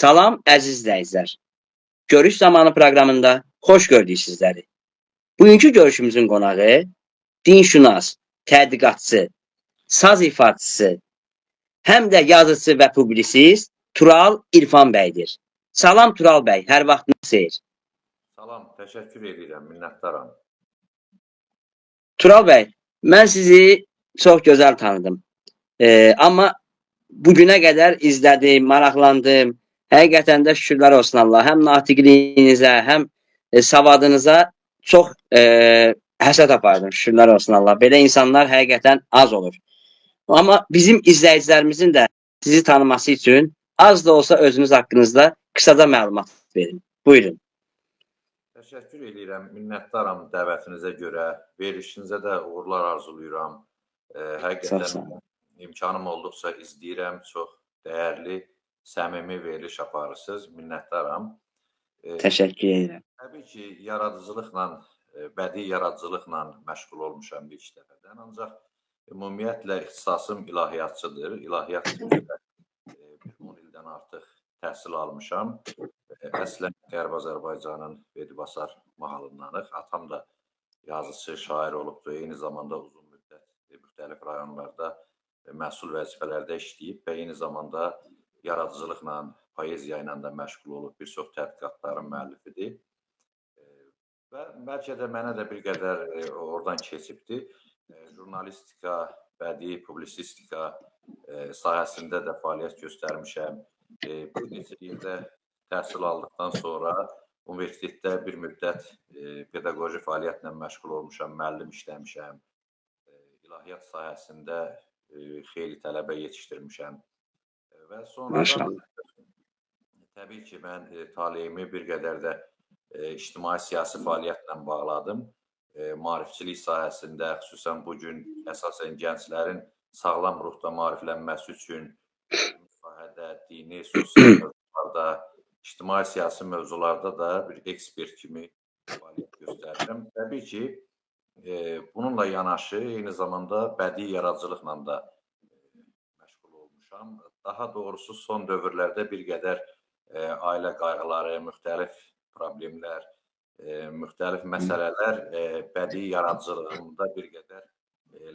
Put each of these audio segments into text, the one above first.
Salam əziz izləyicilər. Görüş zamanı proqramında xoş gördük sizləri. Bugünkü görüşümüzün qonağı dinşünas, tədqiqatçı, saz ifaçısı, həm də yazıcı və publisist Tural İrfan bəydir. Salam Tural bəy, hər vaxtınız xeyir. Salam, təşəkkür edirəm, minnətdaram. Tural bəy, mən sizi çox gözəl tanıdım. Amma bugünə qədər izlədim, maraqlandım. Həqiqətən də şükürlər olsun Allah. Həm natiqliyinizə, həm savadınıza çox həsəd apardım. Şükürlər olsun Allah. Belə insanlar həqiqətən az olur. Amma bizim izləyicilərimizin də sizi tanıması üçün az da olsa özünüz haqqınızda qısaca məlumat verin. Buyurun. Təşəkkür edirəm, minnətdaram dəvətinizə görə. Verilişinizə də uğurlar arzulayıram. Həqiqətən imkanım olduqca izləyirəm. Çox dəyərli, səmimi veriliş aparırsınız. Minnətdaram. Təşəkkür edirəm. Təbii ki, yaradıcılıqla, bədii yaradıcılıqla məşğul olmuşam ilk dəfədən. Ancaq ümumiyyətlə ixtisasım ilahiyyatçıdır. İlahiyyat üzrə 10 ildən artıq təhsil almışam. Əslən Qərb Azərbaycanın Vedibasar mahalındanıq. Atam da yazıcı, şair olubdur. Eyni zamanda uzun müddət müxtəlif rayonlarda məsul vəzifələrdə işləyib və eyni zamanda yaradıcılıqla, poeziya ilə də məşğul olub. Bir çox tədqiqatların müəllifidir. Və bəlkə də mənə də bir qədər oradan keçibdir. Jurnalistika, bədii publisistika sahəsində də fəaliyyət göstərmişəm. Bir neçə ildə təhsil aldıqdan sonra universitetdə bir müddət pedaqoji fəaliyyətlə məşğul olmuşam, müəllim işləmişəm. İlahiyyat sahəsində xeyli tələbə yetişdirmişəm. Və sonradan təbii ki, mən taleyimi bir qədər də ictimai-siyasi fəaliyyətlə bağladım. Maarifçilik sahəsində, xüsusən bugün əsasən gənclərin sağlam ruhda maariflənməsi üçün sahədə, dini, sosial mövzularda, ictimai-siyasi mövzularda da bir ekspert kimi fəaliyyət göstərirəm. Təbii ki, bununla yanaşı, eyni zamanda bədii yaradıcılıqla da məşğul olmuşam. Daha doğrusu, son dövrlərdə bir qədər ailə qayğıları, müxtəlif problemlər, müxtəlif məsələlər bədii yaradıcılığımda bir qədər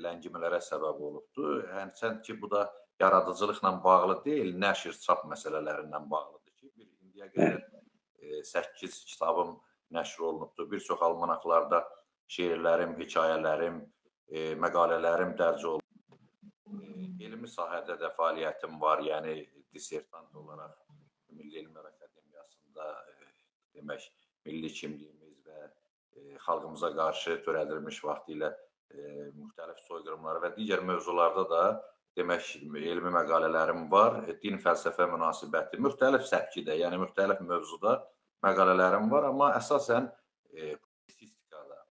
ləngimələrə səbəb olubdur. Həmçinin ki, bu da yaradıcılıqla bağlı deyil, nəşr, çap məsələlərindən bağlıdır ki, indiyə qədər 8 kitabım nəşr olunubdur. Bir çox almanaqlarda şeirlərim, hekayələrim, məqalələrim dərc olunub. Elmi sahədə də fəaliyyətim var, yəni dissertant olaraq Milli Elmlər Akademiyasında demək, milli kimliyimiz və xalqımıza qarşı törədilmiş vaxtilə müxtəlif soyqırımları və digər mövzularda da demək, elmi məqalələrim var. Din fəlsəfə münasibəti, müxtəlif səpkidə, yəni müxtəlif mövzuda məqalələrim var, amma əsasən publisistikada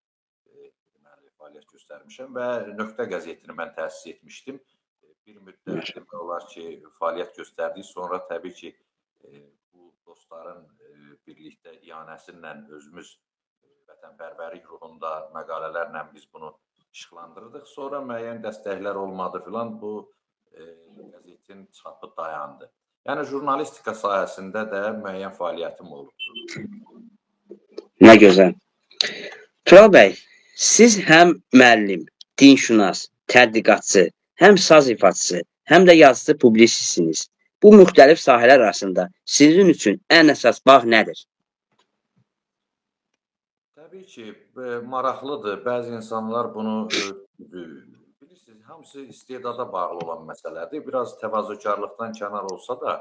fəaliyyət göstərmişəm və Nöqtə qəzetini mən təsis etmişdim. Bir müddət demək olar ki, fəaliyyət göstərdik. Sonra təbii ki, bu dostların birlikdə iyanəsindən özümüz vətənpərvərlik ruhunda məqalələrlə biz bunu işıqlandırdıq. Sonra müəyyən dəstəklər olmadı filan, bu qəzetin çapı dayandı. Yəni, jurnalistika sahəsində də müəyyən fəaliyyətim olubdur. Nə gözəl. Tural bəy, siz həm müəllim, dinşünas, tədqiqatçı, həm saz ifaçısı, həm də yazıcı publisistsiniz. Bu müxtəlif sahələr arasında sizin üçün ən əsas bağ nədir? Təbii ki, maraqlıdır. Bəzi insanlar bunu bilirsiniz, hamısı istedada bağlı olan məsələdir. Biraz təvazökarlıqdan kənar olsa da,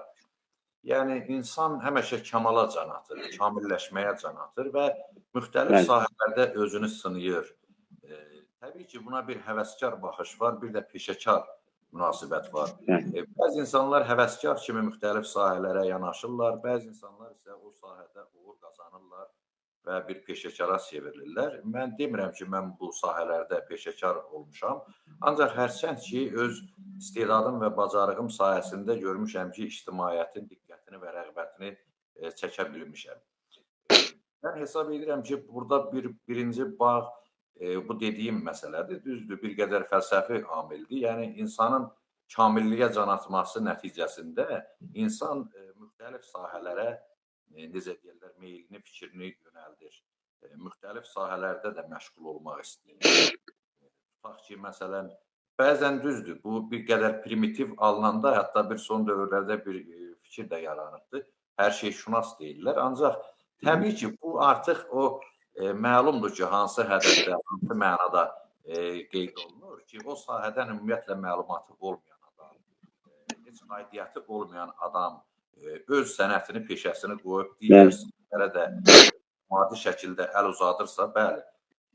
yəni insan həmişə kamala can atır, kamilləşməyə can atır və müxtəlif sahələrdə özünü sınayır. Təbii ki, buna bir həvəskar baxış var, bir də peşəkar münasibət var. Bəzi insanlar həvəskar kimi müxtəlif sahələrə yanaşırlar, bəzi insanlar isə o sahədə uğur qazanırlar və bir peşəkara çevrilirlər. Mən demirəm ki, mən bu sahələrdə peşəkar olmuşam, ancaq hərçənd ki, öz istedadım və bacarığım sayəsində görmüşəm ki, ictimaiyyətin diqqətini və rəğbətini çəkə bilmişəm. Mən hesab edirəm ki, burada birinci bağ bu dediyim məsələdir, düzdür, bir qədər fəlsəfi amildir. Yəni, insanın kamilliyə can atması nəticəsində insan müxtəlif sahələrə necə deyirlər, meylini, fikrini yönəldir. Müxtəlif sahələrdə də məşğul olmaq istəyir. Tutaq ki, məsələn, bəzən düzdür, bu bir qədər primitiv alınanda, hətta bir son dövrlərdə bir fikir də yaranıbdır. Hər şey şünas deyirlər. Ancaq təbii ki, bu artıq o məlumdur ki, hansı hədəfdə, hansı mənada qeyd olunur ki, o sahədən ümumiyyətlə məlumatı olmayan adam, heç aidiyyəti olmayan adam öz sənətini, peşəsini qoyub digər sənətlərə də maddi şəkildə əl uzadırsa, bəli,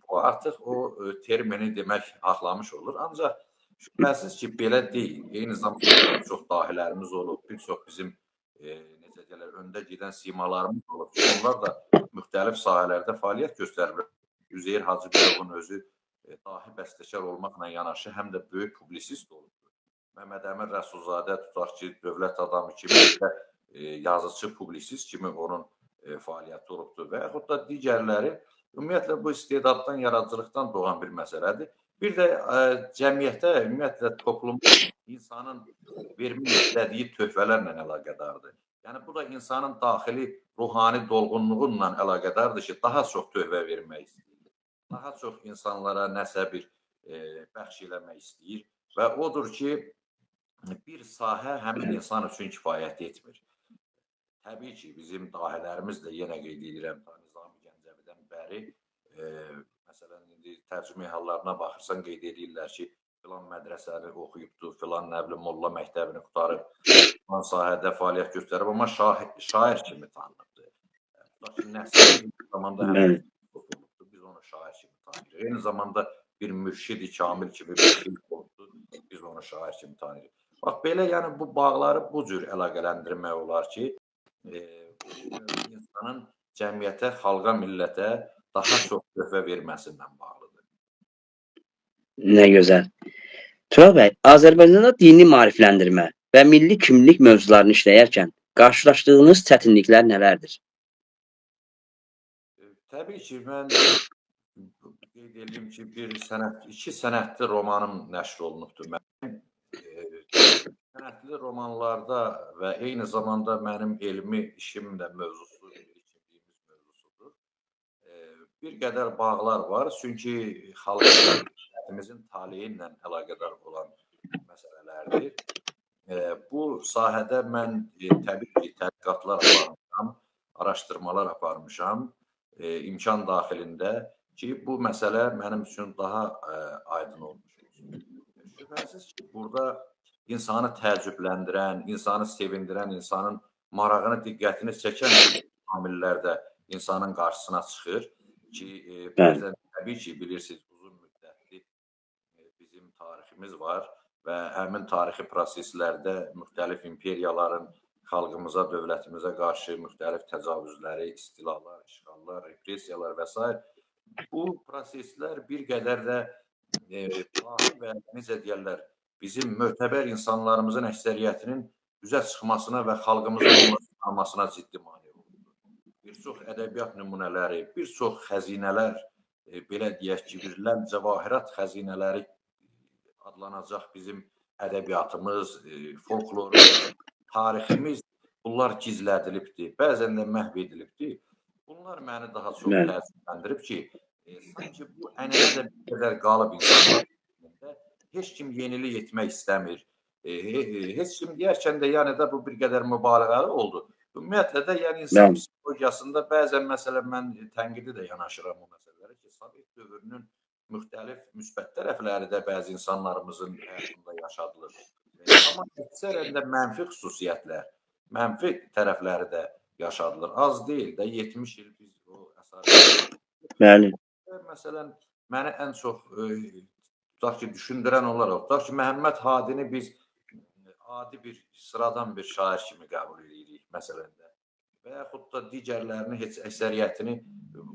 bu artıq o termini demək haqlamış olur. Ancaq şübhəsiz ki, belə deyil. Eyni zamanda bir çox dahilərimiz olub, bir çox bizim necə deyirlər, öndə gedən simalarımız olub ki, onlar da müxtəlif sahələrdə fəaliyyət göstəriblər. Üzeyir Hacıbəyovun özü dahi bəstəkar olmaqla yanaşı, həm də böyük publisist olubdur. Məmməd Əmin Rəsulzadə tutaq ki, dövlət adamı kimi və yazıcı, publisist kimi onun fəaliyyəti olubdur və yaxud da digərləri. Ümumiyyətlə, bu istedaddan, yaradıcılıqdan doğan bir məsələdir. Bir də cəmiyyətə, ümumiyyətlə, toplumda insanın vermək istədiyi töhfələrlə əlaqədardır. Yəni, bu da insanın daxili ruhani dolğunluğunla əlaqədardır ki, daha çox töhfə vermək istəyir. Daha çox insanlara nəsə bir bəxş eləmək istəyir və odur ki, bir sahə həmin insan üçün kifayət etmir. Təbii ki, bizim dahilərimiz də yenə qeyd edirəm, Nizami Gəncəvidən bəri, məsələn, indi tərcümə hallarına baxırsan, qeyd edirlər ki, filan mədrəsəni oxuyubdur, filan nəbli molla məktəbini qutarıb, filan sahədə fəaliyyət göstərib, amma şair kimi tanınıbdır. Tutaq ki, Nəsri zamanda həmin olubdur, biz onu şair kimi tanıyırıq. Eyni zamanda bir mürşidi kamil kimi bir şey olubdur, biz onu şair kimi tanıyırıq. Bax, belə, yəni bu bağları bu cür əlaqələndirmək olar ki, insanın cəmiyyətə, xalqa, millətə daha çox töhfə verməsindən bağlıdır. Nə gözəl. Tural bəy, Azərbaycanda dini maarifləndirmə və milli kimlik mövzularını işləyərkən qarşılaşdığınız çətinliklər nələrdir? Təbii ki, mən qeyd edeyim ki, iki sənətli romanım nəşr olunubdur. Mənim sənətli romanlarda və eyni zamanda mənim elmi işim də mövzusu, ilişdiyimiz mövzusudur. Bir qədər bağlar var, çünki xalqımızın taleyi ilə əlaqədar olan məsələlərdir. Bu sahədə mən təbii ki, tədqiqatlar aparmışam, araşdırmalar aparmışam, imkan daxilində ki, bu məsələ mənim üçün daha aydın olmuş olsun. Şübhəsiz ki, burada insanı təəccübləndirən, insanı sevindirən, insanın marağını, diqqətini çəkən amillər də insanın qarşısına çıxır ki, bəzən təbii ki, bilirsiniz, uzun müddətli bizim tariximiz var və həmin tarixi proseslərdə müxtəlif imperiyaların xalqımıza, dövlətimizə qarşı müxtəlif təcavüzləri, istilalar, işğallar, repressiyalar və s. Bu proseslər bir qədər də və necə deyərlər, bizim mötəbər insanlarımızın əksəriyyətinin üzə çıxmasına və xalqımızın olmasına ciddi mane olundu. Bir çox ədəbiyyat nümunələri, bir çox xəzinələr, belə deyək ki, birilən cəvahirat xəzinələri adlanacaq bizim ədəbiyyatımız, folklorumuz, tariximiz, bunlar gizlədilibdir, bəzən də məhv edilibdir. Bunlar məni daha çox təəssüfləndirib ki, sanki bu ənənədə bir qədər qalıb insanlar. Heç kim yenilik etmək istəmir. Heç kim deyərkən də, yəni də bu bir qədər mübaliğəli oldu. Ümumiyyətlə də, yəni insan psixologiyasında bəzən, məsələn, mən tənqidi də yanaşıram bu məsələlərə ki, Sovet dövrünün müxtəlif müsbət tərəfləri də bəzi insanlarımızın həyatında yaşadılır. Amma əksərən də mənfi xüsusiyyətlər, mənfi tərəfləri də yaşadılır. Az deyil də, 70 il biz o əsasında. Bəli. Məsələn, məni ən çox tutaq ki, düşündürən olaraq, tutaq ki, Məhəmməd Hadini biz adi bir, sıradan bir şair kimi qəbul edirik, məsələn də. Və yaxud da digərlərini, heç əksəriyyətini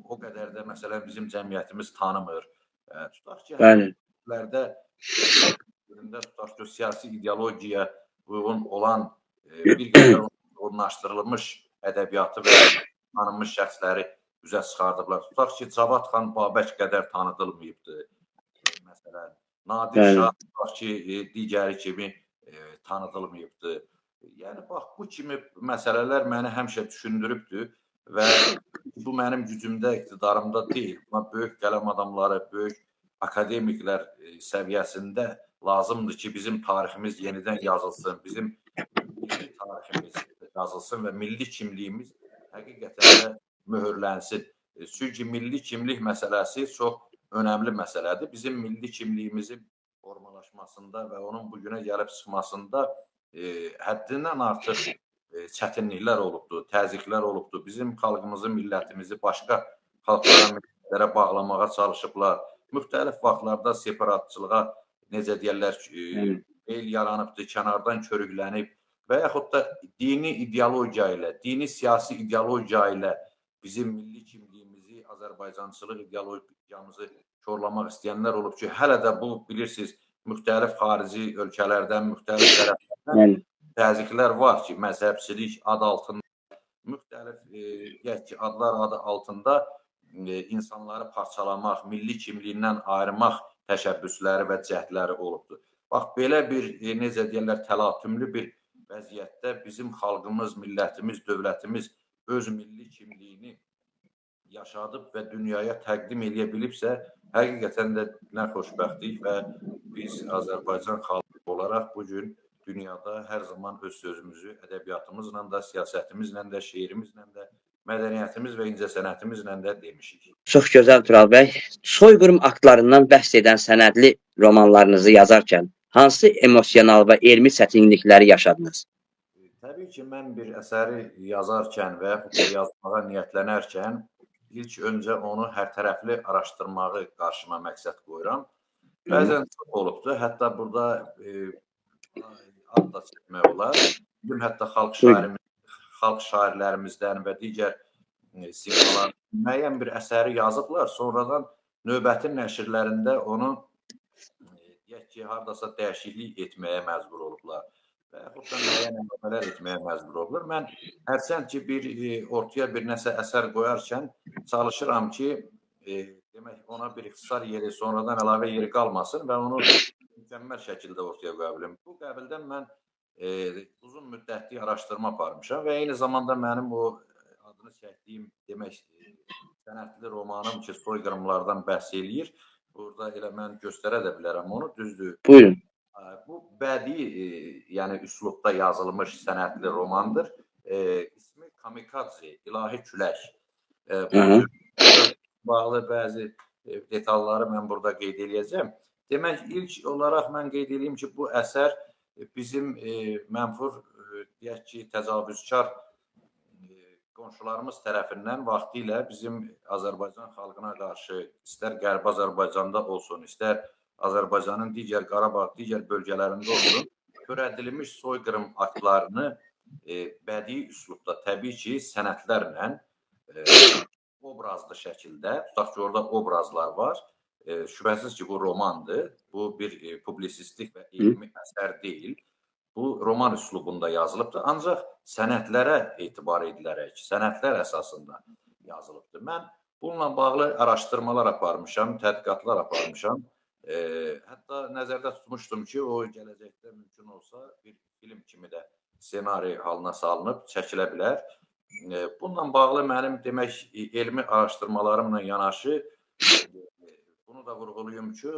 o qədər də, məsələn, bizim cəmiyyətimiz tanımır. Tutaq ki, həmlərdə, tutaq ki, siyasi ideologiyaya uyğun olan bir qədər onlaşdırılmış ədəbiyyatı və tanınmış şəxsləri üzə çıxardıblar. Tutaq ki, Cavad xan Babək qədər tanıdılmayıbdır. Məsələn, Nadir Şah, tutaq ki, digəri kimi tanıdılmayıbdır. Yəni bax bu kimi məsələlər məni həmişə düşündürübdür və bu mənim gücümdə, iqtidarımda deyil. Buna böyük qələm adamları, böyük akademiklər səviyyəsində lazımdır ki, bizim tariximiz yenidən yazılsın, bizim milli tariximiz yazılsın və milli kimliyimiz həqiqətən də möhürlənsin. Çünki milli kimlik məsələsi çox önəmli məsələdir. Bizim milli kimliyimizin formalaşmasında və onun bu günə gəlib çıxmasında həddindən artıq çətinliklər olubdur, təzyiqlər olubdur. Bizim xalqımızı, millətimizi başqa xalqlara, millətlərə bağlamağa çalışıblar. Müxtəlif vaxtlarda separatçılığa, necə deyərlər, el yaranıbdır, kənardan körüklənib və yaxud da dini ideologiya ilə, dini siyasi ideologiya ilə bizim milli kimliyimizi, Azərbaycançılıq ideologiyamızı korlamaq istəyənlər olub ki, hələ də bu, bilirsiniz, müxtəlif xarici ölkələrdən, müxtəlif tərəflərdən təzyiqlər var ki, məzhəbçilik adı altında, müxtəlif deyək ki, adlar adı altında insanları parçalamaq, milli kimliyindən ayırmaq təşəbbüsləri və cəhdləri olubdur. Bax, belə bir, necə deyərlər, təlatümlü bir vəziyyətdə bizim xalqımız, millətimiz, dövlətimiz öz milli kimliyini yaşadıb və dünyaya təqdim edə bilibsə, həqiqətən də nə xoşbəxtlik və biz Azərbaycan xalqı olaraq bugün dünyada hər zaman öz sözümüzü ədəbiyyatımızla da, siyasətimizlə də, şeirimizlə də, mədəniyyətimiz və incəsənətimizlə də demişik. Çox gözəl Tural bəy. Soyqırım aktlarından bəhs edən sənədli romanlarınızı yazarkən hansı emosional və elmi çətinlikləri yaşadınız? Təbii ki, mən bir əsəri yazarkən və yaxud da yazmağa niyyətlənərkən ilk öncə onu hərtərəfli araşdırmağı qarşıma məqsəd qoyuram. Bəzən çox olubdur. Hətta burada ad da çəkmək olar. Bizim hətta xalq şairlərimizdən və digər simalar müəyyən bir əsəri yazıblar. Sonradan növbəti nəşrlərində onu deyək ki, hardasa dəyişiklik etməyə məcbur olublar və yaxud da müəyyən əlavələr etməyə məcbur olurlar. Mən hərçənd ki, ortaya bir nəsə əsər qoyarkən çalışıram ki, demək, ona bir ixtisar yeri, sonradan əlavə yeri qalmasın və onu mükəmməl şəkildə ortaya qoya bilim. Bu qəbildən mən uzun müddətli araşdırma aparmışam və eyni zamanda mənim o adını çəkdiyim, demək, sənədli romanım ki, soyqırımlardan bəhs eləyir. Burada elə mən göstərə də bilərəm onu, düzdür. Buyurun. Bu bədii, yəni üslubda yazılmış sənədli romandır. İsmi Kamikadze, İlahi Külək. Bu bağlı bəzi detalları mən burada qeyd edəcəm. Demək, ilk olaraq mən qeyd edeyim ki, bu əsər bizim mənfur, deyək ki, təcavüzkar qonşularımız tərəfindən vaxtilə bizim Azərbaycan xalqına qarşı, istər Qərbi Azərbaycanda olsun, istər Azərbaycanın digər Qarabağ, digər bölgələrində olsun, törədilmiş soyqırım aktlarını bədii üslubda, təbii ki, sənədlərlə obrazlı şəkildə, tutaq ki, orada obrazlar var. Şübhəsiz ki, bu romandır. Bu bir publisistik və elmi əsər deyil. Bu roman üslubunda yazılıbdır. Ancaq sənədlərə etibar edilərək, sənədlər əsasında yazılıbdır. Mən bununla bağlı araşdırmalar aparmışam, tədqiqatlar aparmışam. Hətta nəzərdə tutmuşdum ki, o gələcəkdə mümkün olsa bir film kimi də ssenari halına salınıb çəkilə bilər. Bununla bağlı mənim demək elmi araşdırmalarımla yanaşı bunu da vurğulayım ki,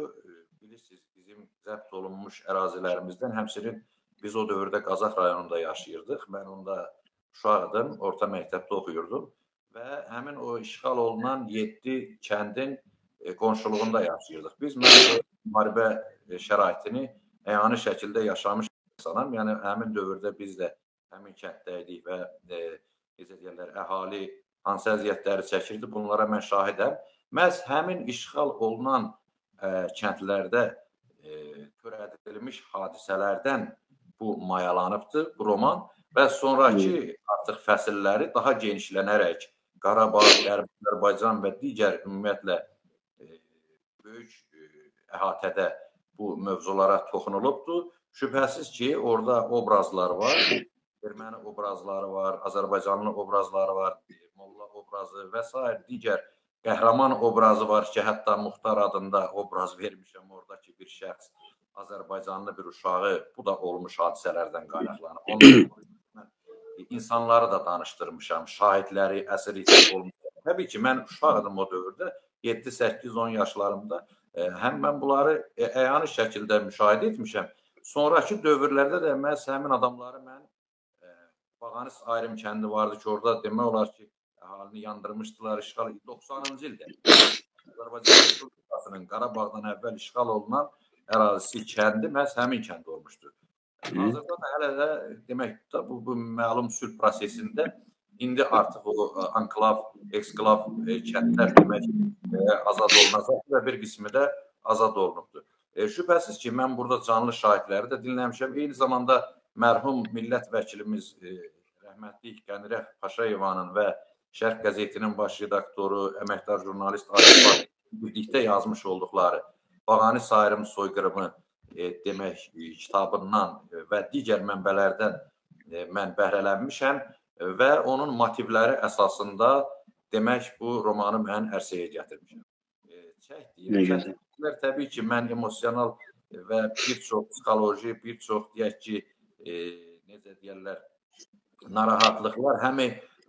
bilirsiniz, bizim zəbt olunmuş ərazilərimizdən həmçinin biz o dövrdə Qazax rayonunda yaşayırdıq. Mən onda uşaqdım, orta məktəbdə oxuyurdum və həmin o işğal olunan 7 kəndin qonşuluğunda yaşayırdıq. Biz mən müharibə şəraitini əyani şəkildə yaşamış insanam. Yəni həmin dövrdə biz də həmin kənddəydik və necə deyirlər, əhali hansı əziyyətləri çəkirdi, bunlara mən şahidəm. Məhz həmin işğal olunan kəndlərdə törədilmiş hadisələrdən bu mayalanıbdır, bu roman və sonraki artıq fəsilləri daha genişlənərək Qarabağ, Qərbi Azərbaycan və digər ümumiyyətlə böyük əhatədə bu mövzulara toxunulubdur. Şübhəsiz ki, orada obrazlar var, erməni obrazları var, Azərbaycanlı obrazları var, Molla obrazı və s. digər qəhrəman obrazı var ki, hətta Muxtar adında obraz vermişəm oradakı bir şəxs. Azərbaycanlı bir uşağı, bu da olmuş hadisələrdən qaynaqlanıb. Ondan sonra insanları da danışdırmışam, şahidləri, əsir itib olmuş. Təbii ki, mən uşaqdım o dövrdə, 7, 8, 10 yaşlarımda. Həm mən bunları əyani şəkildə müşahidə etmişəm. Sonraki dövrlərdə də məhz həmin adamları mən Bağanis ayrım kəndi vardı ki, orada demək olar ki, əhalini yandırmışdılar, işğal 90-cı ildə. Azərbaycan Respublikasının Qarabağdan əvvəl işğal olunan ərazisi kəndi məhz həmin kənd olmuşdur. Hazırda da hələ də demək də bu məlum sülh prosesində indi artıq o anklav, eksklav kəndlər demək azad olunacaq və bir qismi də azad olunubdur. Şübhəsiz ki, mən burada canlı şahidləri də dinləmişəm. Eyni zamanda mərhum millət vəkilimiz rəhmətli Qənirə Paşayevanın və Şərq qəzetinin baş redaktoru, əməkdar jurnalist Arif birlikdə yazmış olduqları Bağanis ayrım soyqırımı demək kitabından və digər mənbələrdən mən bəhrələnmişəm və onun motivləri əsasında demək bu romanı mən ərsəyə gətirmişəm. Çəkdiyim təbii ki, mən emosional və bir çox psixoloji, bir çox deyək ki, necə deyərlər, narahatlıqlar, həm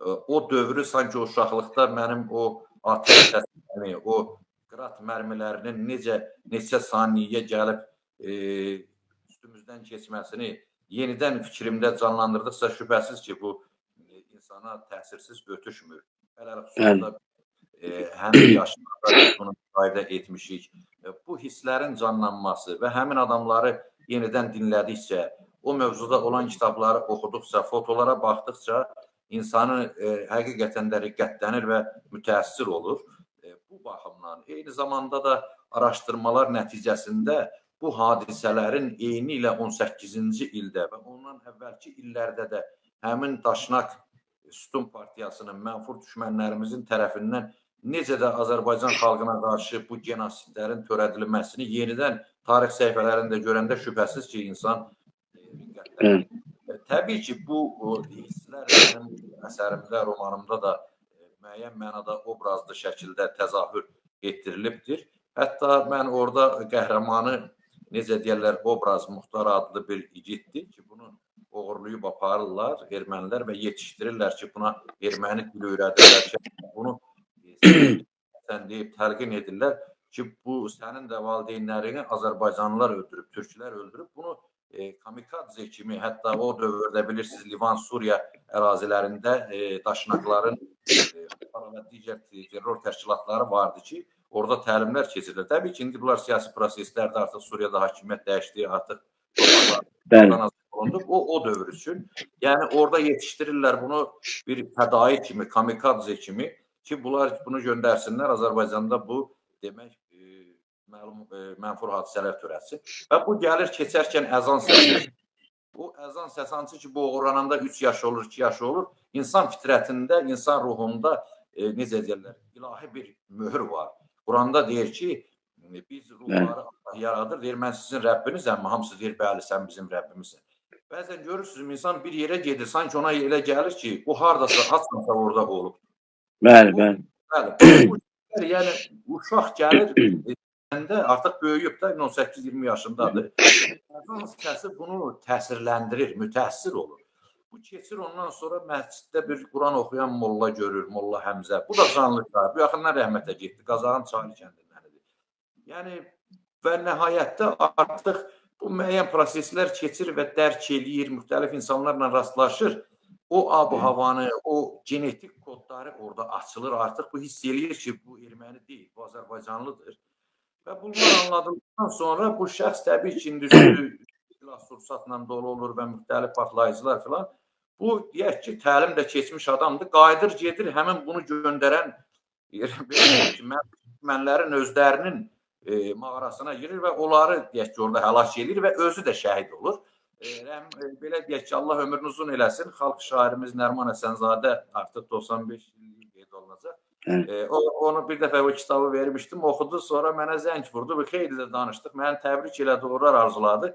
o dövrü sanki o uşaqlıqda mənim o atəş səsini, o qrat mərmilərinin neçə saniyyə gəlib üstümüzdən keçməsini yenidən fikrimdə canlandırdıqsa şübhəsiz ki, bu insana təsirsiz ötüşmür. Xüsusilə həmin yaşlarda biz bunu müşahidə etmişik. Bu hisslərin canlanması və həmin adamları yenidən dinlədikcə, o mövzuda olan kitabları oxuduqca, fotolara baxdıqca insanı həqiqətən də riqqətlənir və mütəəssir olur. Bu baxımdan eyni zamanda da araşdırmalar nəticəsində bu hadisələrin eyni ilə 18-ci ildə və ondan əvvəlki illərdə də həmin Daşnak Sütun Partiyasının mənfur düşmənlərimizin tərəfindən necə də Azərbaycan xalqına qarşı bu genosidlərin törədilməsini yenidən tarix səhifələrində görəndə şübhəsiz ki, insan riqqətlənir. Təbii ki, bu hisslər mənim əsərimdə, romanımda da müəyyən mənada obrazlı şəkildə təzahür etdirilibdir. Hətta mən orada qəhrəmanı, necə deyərlər, obraz Muxtar adlı bir igiddir ki, bunu oğurlayıb aparırlar ermənilər və yetişdirirlər ki, buna erməni dili öyrədirlər ki, bunu sən deyib təlqin edirlər ki, bu sənin də valideynlərini Azərbaycanlılar öldürüb, türklər öldürüb. Bunu kamikadze kimi, hətta o dövrdə bilirsiniz, Livan, Suriya ərazilərində daşnaqların və digər terror təşkilatları vardı ki, orada təlimlər keçirilir. Təbii ki, indi bunlar siyasi proseslərdə artıq Suriyada hakimiyyət dəyişdi, artıq o dövr üçün. Yəni, orada yetişdirirlər bunu bir fədai kimi, kamikadze kimi ki, bunlar bunu göndərsinlər Azərbaycanda bu demək məlum mənfur hadisələr törətsin. Və bu gəlir keçərkən əzan səsi. Bu əzan səsancı ki, bu orananda 3 yaş olur, 2 yaş olur. İnsan fitrətində, insan ruhunda necə deyirlər, ilahi bir möhür var. Quranda deyir ki, biz ruhları Allah yaradır, deyir, mən sizin Rəbbinizəm, hamısı deyir, bəli, sən bizim Rəbbimizsən. Bəzən görürsünüz, insan bir yerə gedir, sanki ona elə gəlir ki, bu haradasa, açmasa orada olub. Bəli, bəli. Yəni, uşaq gəlir, artıq böyüyüb də 18-20 yaşındadır. Əzan səsi bunu təsirləndirir, mütəəssir olur. Bu keçir ondan sonra məsciddə bir Quran oxuyan molla görür, Molla Həmzə. Bu da canlı şahid. Bu yaxından rəhmətə getdi. Qazağın Çaylı kəndindəndir. Yəni və nəhayətdə artıq bu müəyyən proseslər keçir və dərk eləyir, müxtəlif insanlarla rastlaşır. O ab-havanı, o genetik kodları orada açılır. Artıq bu hiss eləyir ki, bu erməni deyil, bu Azərbaycanlıdır. Və bunlar anladıqdan sonra bu şəxs təbii ki, silah-sursatla dolu olur və müxtəlif partlayıcılar filan. Bu, deyək ki, təlim də keçmiş adamdır. Qayıdır, gedir, həmin bunu göndərən düşmənlərin özlərinin mağarasına girir və onları, deyək ki, orada həlak edir və özü də şəhid olur. Belə deyək ki, Allah ömrünü uzun eləsin. Xalq şairimiz Nəriman Həsənzadə artıq 95 il qeyd olunacaq. Onu bir dəfə o kitabı vermişdim, oxudu, sonra mənə zəng vurdu, xeyli də danışdıq, məni təbrik elədi, uğurlar arzuladı.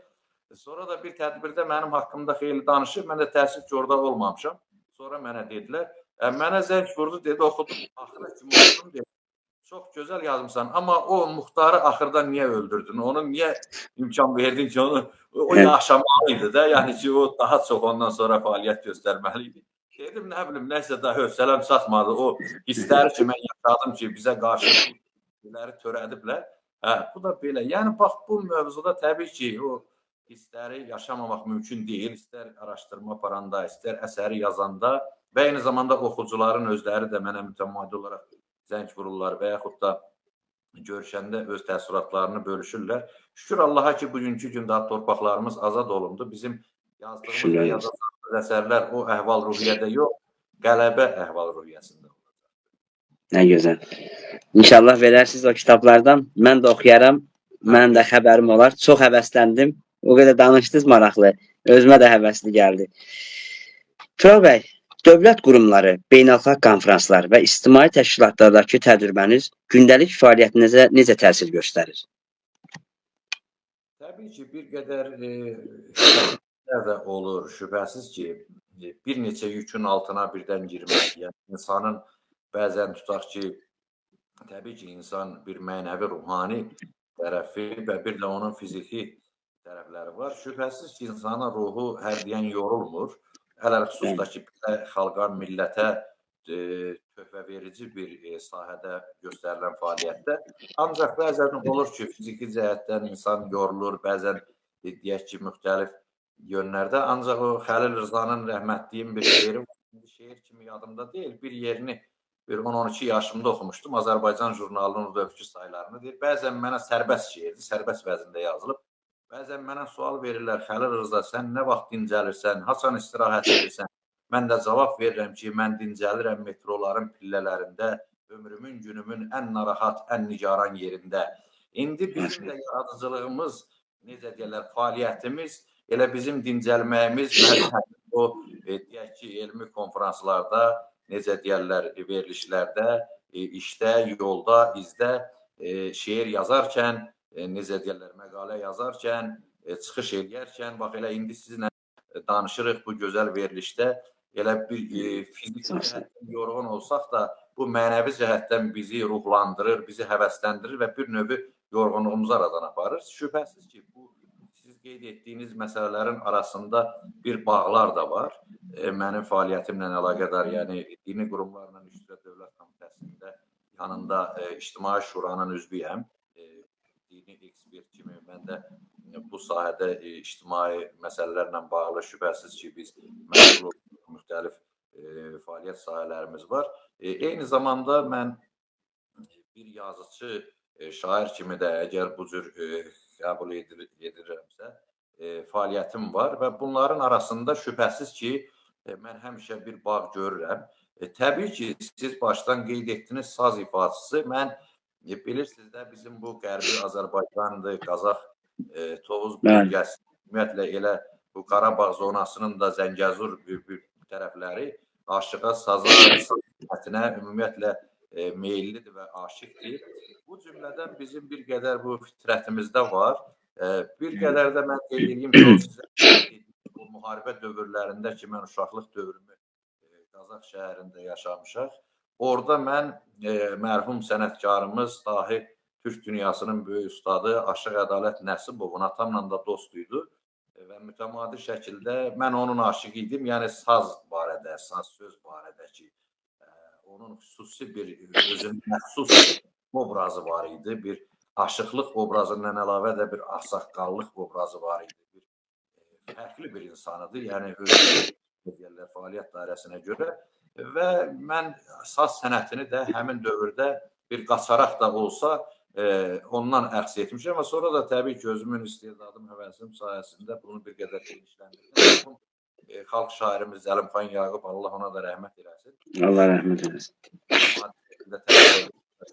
Sonra da bir tədbirdə mənim haqqımda xeyli danışıb, mən də təəssüf ki, orada olmamışam. Sonra mənə dedilər, mənə zəng vurdu, dedi, oxudum, axıra kimi oxudum, dedi. Çox gözəl yazmısan, amma o Muxtarı axırda niyə öldürdün? Onu niyə imkan verdin ki, o yaşamalıydı da, yəni ki, o daha çox ondan sonra fəaliyyət göstərməli idi. Dedim, nə bilim, nəsə daha hövsələm çatmadı. O hissləri ki, mən yaşadım ki, bizə qarşı bu törədiblər. Hə, bu da belə. Yəni, bax, bu mövzuda təbii ki, o hissləri yaşamamaq mümkün deyil. İstər araşdırma aparanda, istər əsəri yazanda və eyni zamanda oxucuların özləri də mənə mütəmadi olaraq zəng vururlar və yaxud da görüşəndə öz təəssüratlarını bölüşürlər. Şükür Allaha ki, bugünkü gün daha torpaqlarımız azad olundu. Bizim yazdığımız və yazacağımız əsərlər o əhval-ruhiyyədə yox, qələbə əhval-ruhiyyəsində olacaq. Nə gözəl. İnşallah verərsiniz o kitablardan. Mən də oxuyaram. Mənim də xəbərim olar. Çox həvəsləndim. O qədər danışdınız maraqlı. Özümə də həvəsli gəldi. Tural bəy, dövlət qurumları, beynəlxalq konfranslar və ictimai təşkilatlardakı təcrübəniz gündəlik fəaliyyətinizə necə təsir göstərir? Təbii ki, bir qədər də olur. Şübhəsiz ki, bir neçə yükün altına birdən girmək, yəni insanın bəzən tutaq ki, təbii ki, insan bir mənəvi, ruhani tərəfi və bir də onun fiziki tərəfləri var. Şübhəsiz ki, insanın ruhu hər deyən yorulmur. Ələxüsus da ki, xalqa, millətə töhfə verici bir sahədə göstərilən fəaliyyətdə. Ancaq bəzən olur ki, fiziki cəhətdən insan yorulur, bəzən deyək ki, müxtəlif yönlərdə. Ancaq o Xəlil Rızanın rəhmətdiyim bir şeiri, şeir kimi yadımda deyil, bir yerini bir 10-12 yaşımda oxumuşdum. Azərbaycan jurnalının dövkü saylarını deyir. Bəzən mənə sərbəst şeirdir, sərbəst vəzində yazılıb. Bəzən mənə sual verirlər, Xəlil Rıza, sən nə vaxt dincəlirsən, haçan istirahət edirsən? Mən də cavab verirəm ki, mən dincəlirəm metroların pillələrində, ömrümün, günümün ən narahat, ən nigaran yerində. İndi bizim də yaradıcılığımız, necə deyirlər, fəaliyyətimiz, elə bizim dincəlməyimiz, o, deyək ki, elmi konferanslarda, necə deyərlər, verilişlərdə, işdə, yolda, izdə şeir yazarkən, necə deyərlər, məqalə yazarkən, çıxış eləyərkən, bax, elə indi sizinlə danışırıq bu gözəl verilişdə, elə bir fiziki cəhətdən yorğun olsaq da, bu mənəvi cəhətdən bizi ruhlandırır, bizi həvəsləndirir və bir növü yorğunluğumuzu aradan aparır. Şübhəsiz ki, bu siz qeyd etdiyiniz məsələlərin arasında bir bağlar da var. Mənim fəaliyyətimlə əlaqədar, yəni dini qurumlarla İştirak Dövlət Komitəsində yanında İctimai Şuranın üzvüyəm. Dini ekspert kimi mən də bu sahədə ictimai məsələlərlə bağlı şübhəsiz ki, biz məsul müxtəlif fəaliyyət sahələrimiz var. Eyni zamanda mən bir yazıcı, şair kimi də əgər bu cür qəbul edirəmsə, fəaliyyətim var və bunların arasında şübhəsiz ki, mən həmişə bir bağ görürəm. Təbii ki, siz başdan qeyd etdiniz saz ifaçısı. Mən bilirsiniz də bizim bu Qərbi Azərbaycandır, Qazax, Tovuz bölgəsi, ümumiyyətlə elə bu Qarabağ zonasının da Zəngəzur tərəfləri aşıqa, saza, sənətinə ümumiyyətlə meyillidir və aşiqdir. Bu cümlədən bizim bir qədər bu fitrətimizdə var. Bir qədər də mən qeyd edeyim ki, o sizə bu müharibə dövrlərində ki, mən uşaqlıq dövrümü Qazax şəhərində yaşamışaq. Orada mən mərhum sənətkarımız, dahi Türk dünyasının böyük ustadı Aşıq Ədalət Nəsibovun atamla da dost idi və mütəmadi şəkildə mən onun aşığı idim. Yəni saz barədə, saz söz barədə ki, onun xüsusi bir özünün məxsus obrazı var idi. Bir aşıqlıq obrazından əlavə də bir ağsaqqallıq obrazı var idi. Bir fərqli bir insanıdır. Yəni öz fəaliyyət dairəsinə görə və mən saz sənətini də həmin dövrdə bir qaçaraq da olsa ondan əxs etmişəm və sonra da təbii ki, özümün istedadım, həvəsim sayəsində bunu bir qədər genişləndirdim. Xalq şairimiz Zəlimxan Yaqub, Allah ona da rəhmət eləsin. Allah rəhmət eləsin.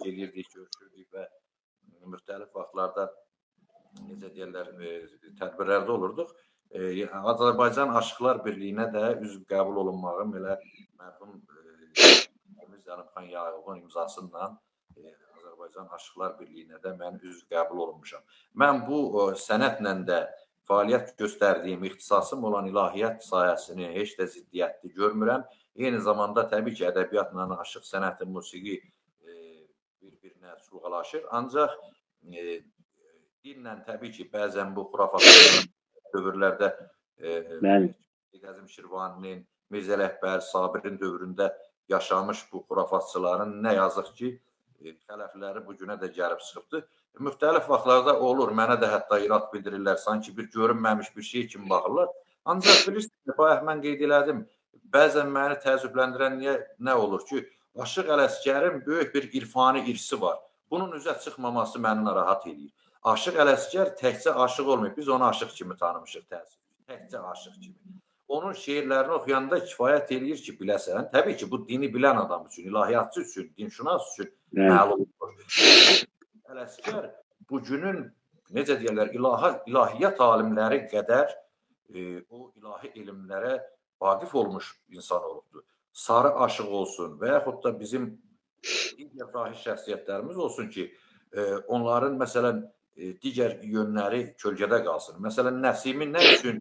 Gelirdik, görüşürdük və müxtəlif vaxtlarda necə deyirlər, tədbirlərdə olurduq. Azərbaycan Aşıqlar Birliyinə də üzv qəbul olunmağım elə mərhum Zəlimxan Yaqubun imzasıyla Azərbaycan Aşıqlar Birliyinə də mən üzv qəbul olunmuşam. Mən bu sənətlə də fəaliyyət göstərdiyim, ixtisasım olan ilahiyyat sahəsini heç də ziddiyyətli görmürəm. Eyni zamanda təbii ki, ədəbiyyatla aşıq sənəti, musiqi bir-birinə çulğalaşır. Ancaq dinlə təbii ki, bəzən bu xurafatların dövrlərdə Bəli. Qəzim Şirvaninin, Mirzə Ələkbər, Sabirin dövründə yaşamış bu xurafatçıların nə yazıq ki, xələfləri bu günə də gəlib çıxıbdır. Müxtəlif vaxtlarda olur, mənə də hətta irad bildirirlər, sanki bir görünməmiş bir şey kimi baxırlar. Ancaq bilirsiniz, bayaq mən qeyd elədim, bəzən məni təəccübləndirən nə olur ki, Aşıq Ələsgərin böyük bir irfani irsi var. Bunun üzə çıxmaması məni narahat edir. Aşıq Ələsgər təkcə aşıq olmayıb, biz onu aşıq kimi tanımışıq təəssüf. Təkcə aşıq kimi. Onun şeirlərini oxuyanda kifayət eləyir ki, biləsən. Təbii ki, bu dini bilən adam üçün, ilahiyyatçı üçün, dinşünas üçün məlumdur. Ələsgər bugünün, necə deyirlər, ilahiyyat alimləri qədər o ilahi elmlərə vaqif olmuş insan olubdur. Sarı aşıq olsun və yaxud da bizim digər dahi şəxsiyyətlərimiz olsun ki, onların, məsələn, digər yönləri kölgədə qalsın. Məsələn, Nəsimi nə üçün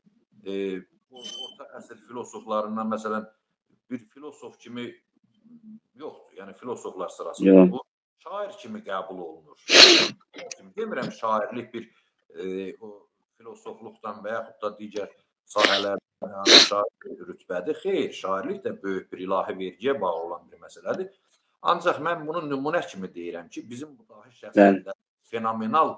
orta əsr filosoflarından, məsələn, bir filosof kimi yoxdur, yəni filosoflar sırasında. Bu, şair kimi qəbul olunur. Demirəm, şairlik bir filosofluqdan və yaxud da digər sahələrdən aşağı rütbədir. Xeyr, şairlik də böyük bir ilahi vergiyə bağlı olan bir məsələdir. Ancaq mən bunu nümunə kimi deyirəm ki, bizim bu dahi şəxsiyyətlər fenomenal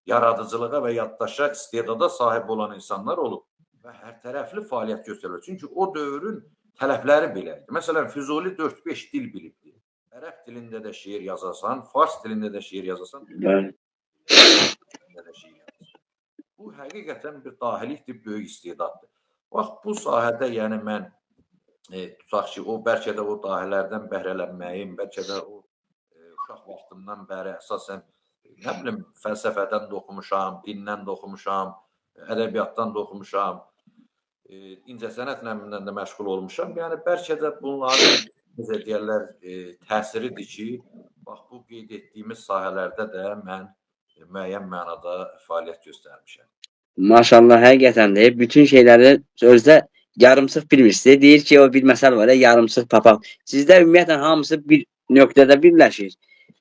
yaradıcılığa və yaddaşa, istedada sahib olan insanlar olub və hər tərəfli fəaliyyət göstərir. Çünki o dövrün tələbləri belədir. Məsələn, Füzuli 4-5 dil bilibdir. Ərəb dilində də şeir yazasan, fars dilində də şeir yazasan, bu həqiqətən bir dahilikdir, böyük istedaddır. Bax, bu sahədə, yəni mən tutaq ki, o bəlkə də o dahilərdən bəhrələnməyim, bəlkə də o uşaq vaxtımdan bəri əsasən, nə bilim, fəlsəfədən də oxumuşam, dindən də oxumuşam, ədəbiyyatdan da oxumuşam, incəsənət nəmindən də məşğul olmuşam. Yəni, bəlkə də bunların, necə deyərlər, təsiridir ki, bax, bu qeyd etdiyimiz sahələrdə də mən müəyyən mənada fəaliyyət göstərmişəm. Maşallah, həqiqətən də bütün şeyləri özdə yarımsıq bilmirsiniz. Deyir ki, o bir məsəl var ya, yarımsıq papaq. Sizdə ümumiyyətlə hamısı bir nöqtədə birləşir.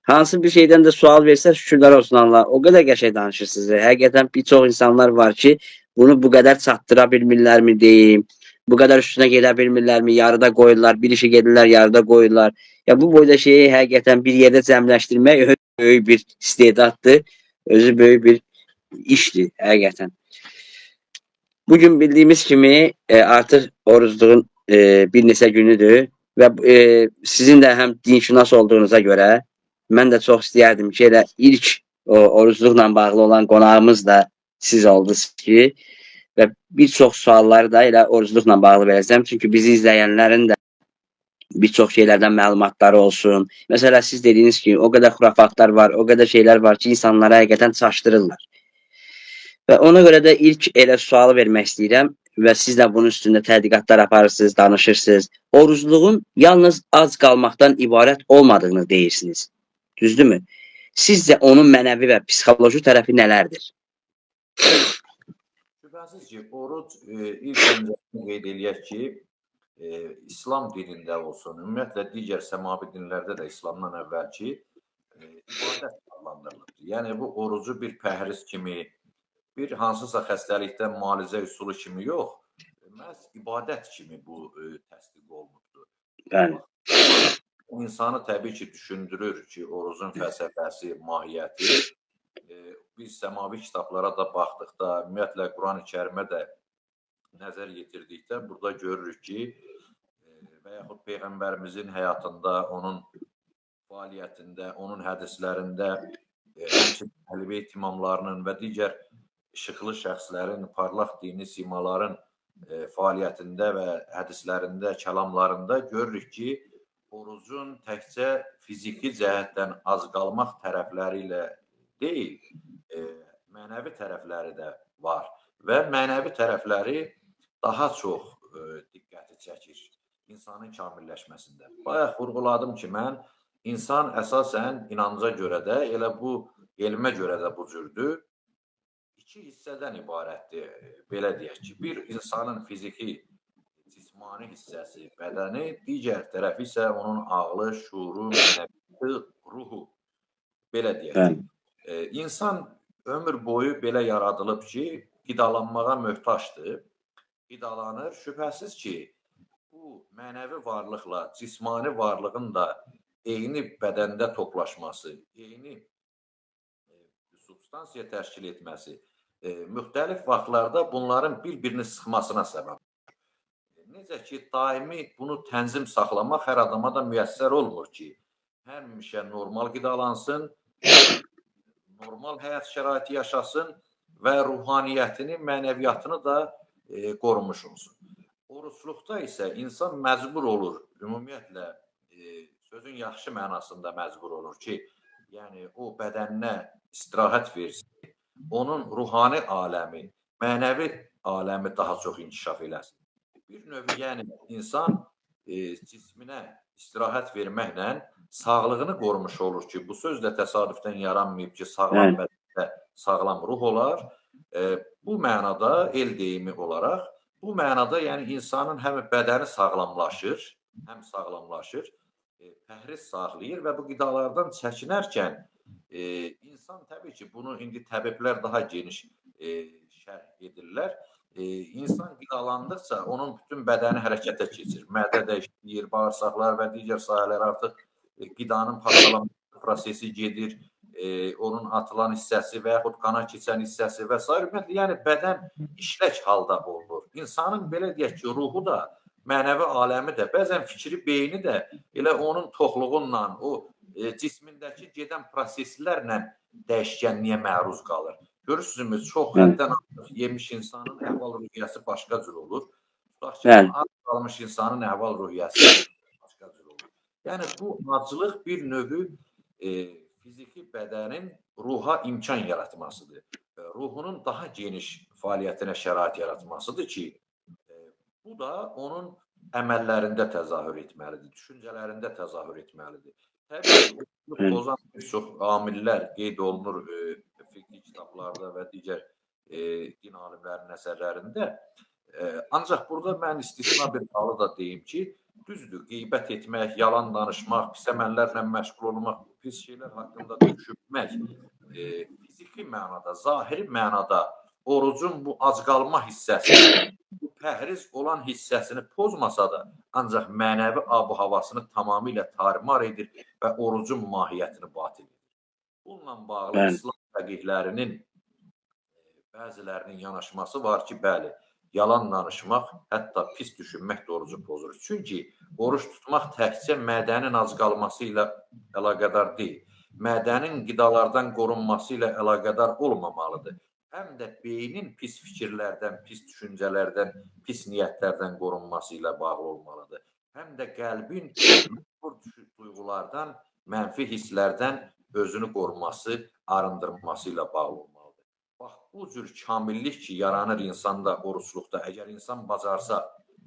Hansı bir şeydən də sual versə, şükürlər olsun Allah. O qədər qəşəng danışırsınız. Həqiqətən bir çox insanlar var ki, bunu bu qədər çatdıra bilmirlərmi deyim, bu qədər üstünə gedə bilmirlərmi, yarıda qoyurlar, bir işi gedirlər, yarıda qoyurlar. Ya bu boyda şeyi həqiqətən bir yerdə cəmləşdirmək böyük bir istedaddır, özü böyük bir işdir, həqiqətən. Bugün bildiyimiz kimi artıq orucluğun bir neçə günüdür və sizin də həm dinşünas olduğunuza görə mən də çox istəyərdim ki, elə ilk orucluqla bağlı olan qonağımız da siz oldunuz ki, və bir çox sualları da elə orucluqla bağlı verəcəm. Çünki bizi izləyənlərin də bir çox şeylərdən məlumatları olsun. Məsələn, siz dediyiniz ki, o qədər xurafatlar var, o qədər şeylər var ki, insanlara həqiqətən çaşdırırlar. Və ona görə də ilk elə sualı vermək istəyirəm və siz də bunun üstündə tədqiqatlar aparırsınız, danışırsınız. Orucluğun yalnız ac qalmaqdan ibarət olmadığını deyirsiniz. Düzdürmü? Sizcə onun mənəvi və psixoloji tərəfi nələrdir? Şübhəsiz ki, oruc ilk öncə qeyd eləyək ki, İslam dinində olsun, ümumiyyətlə digər səmavi dinlərdə də İslamdan əvvəlki ibadət adlandırılır. Yəni bu orucu bir pəhriz kimi, bir hansısa xəstəlikdən müalicə üsulu kimi yox, məhz ibadət kimi bu təsdiq olunubdur. Bəli. İnsanı təbii ki, düşündürür ki, orucun fəlsəfəsi, mahiyyəti. Biz səmavi kitablara da baxdıqda, ümumiyyətlə Qurani-Kərimə də nəzər yetirdikdə burada görürük ki, və yaxud Peyğəmbərimizin həyatında, onun fəaliyyətində, onun hədislərində, həmçinin Əhl-i-Beyt imamlarının və digər işıqlı şəxslərin, parlaq dini simaların fəaliyyətində və hədislərində, kəlamlarında görürük ki, orucun təkcə fiziki cəhətdən az qalmaq tərəfləri ilə deyil, mənəvi tərəfləri də var və mənəvi tərəfləri daha çox diqqəti çəkir insanın kamilləşməsində. Bayaq vurğuladım ki, mən insan əsasən inanca görə də, elə bu elmə görə də bu cürdür. İki hissədən ibarətdir, belə deyək ki, bir insanın fiziki, cismani hissəsi, bədəni, digər tərəfi isə onun ağlı, şuuru, mənəviyyatı, ruhu. belə deyək Bəli. ki, insan ömür boyu belə yaradılıb ki, qidalanmağa möhtaçdır, qidalanır. Şübhəsiz ki, bu mənəvi varlıqla cismani varlığın da eyni bədəndə toplaşması, eyni substansiya təşkil etməsi, müxtəlif vaxtlarda bunların bir-birini sıxmasına səbəb. Necə ki, daimi bunu tənzim saxlamaq hər adama da müyəssər olmur ki, həmişə normal qidalansın, normal həyat şəraiti yaşasın və ruhaniyyətini, mənəviyyatını da qorumuş olsun. Oruçluqda isə insan məcbur olur, ümumiyyətlə sözün yaxşı mənasında məcbur olur ki, yəni o bədəninə istirahət versin, onun ruhani aləmi, mənəvi aləmi daha çox inkişaf eləsin. Bir növ, yəni insan cisminə istirahət verməklə sağlığını qorumuş olur ki, bu söz də təsadüfdən yaranmayıb ki, sağlam bədəndə sağlam ruh olar. Bu mənada el deyimi olaraq, bu mənada yəni insanın həm bədəni sağlamlaşır, pəhriz saxlayır və bu qidalardan çəkinərkən insan təbii ki, bunu indi təbiblər daha geniş şərh edirlər. İnsan qidalandıqca onun bütün bədəni hərəkətə keçir. Mədə də işləyir, bağırsaqlar və digər sahələr artıq qidanın parçalanması prosesi gedir, onun atılan hissəsi və yaxud qana keçən hissəsi və s. Yəni bədən işlək halda olur. İnsanın belə deyək ki, ruhu da, mənəvi aləmi də, bəzən fikri, beyni də elə onun toxluğunla, o cismindəki gedən proseslərlə dəyişkənliyə məruz qalır. Görürsünüzmü, çox həddən artıq yemiş insanın əhval-ruhiyyəsi başqa cür olur. Tutaq ki, az qalmış insanın əhval-ruhiyyəsi başqa cür olur. Yəni, bu aclıq bir növü fiziki bədənin ruha imkan yaratmasıdır. Ruhunun daha geniş fəaliyyətinə şərait yaratmasıdır ki, bu da onun əməllərində təzahür etməlidir, düşüncələrində təzahür etməlidir. Təbii ki, pozan bir çox amillər qeyd olunur fiqhi kitablarda və digər din alimlərinin əsərlərində. Ancaq burada mən istisna bir halı da deyim ki, düzdür, qeybət etmək, yalan danışmaq, pis əməllərlə məşğul olmaq, pis şeylər haqqında düşünmək fiziki mənada, zahiri mənada orucun bu ac qalma hissəsi, bu pəhriz olan hissəsini pozmasa da, ancaq mənəvi ab-havasını tamamilə tarmar edir və orucun mahiyyətini batil edir. Bununla bağlı İslam fəqihlərinin bəzilərinin yanaşması var ki, bəli, yalan danışmaq, hətta pis düşünmək də orucu pozur. Çünki oruç tutmaq təkcə mədənin ac qalması ilə əlaqədar deyil. Mədənin qidalardan qorunması ilə əlaqədar olmamalıdır. Həm də beynin pis fikirlərdən, pis düşüncələrdən, pis niyyətlərdən qorunması ilə bağlı olmalıdır. Həm də qəlbin duyğulardan, mənfi hisslərdən özünü qoruması, arındırması ilə bağlı olmalıdır. Bax, bu cür kamillik ki, yaranır insanda, oruçluqda. Əgər insan bacarsa,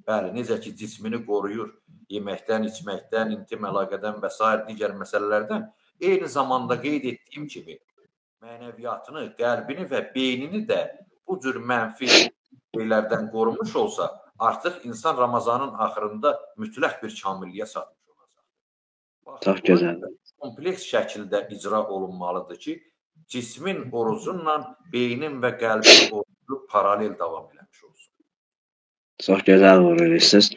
bəli, necə ki, cismini qoruyur, yeməkdən, içməkdən, intim əlaqədən və s. digər məsələlərdən, eyni zamanda qeyd etdiyim kimi, mənəviyyatını, qəlbini və beynini də bu cür mənfi şeylərdən qorumuş olsa, artıq insan Ramazanın axırında mütləq bir kamilliyə çatmış olacaq. Çox gözəl. Kompleks şəkildə icra olunmalıdır ki, cismin orucunla beynin və qəlbin orucu paralel davam eləmiş olsun. Çox gözəl vurursunuz.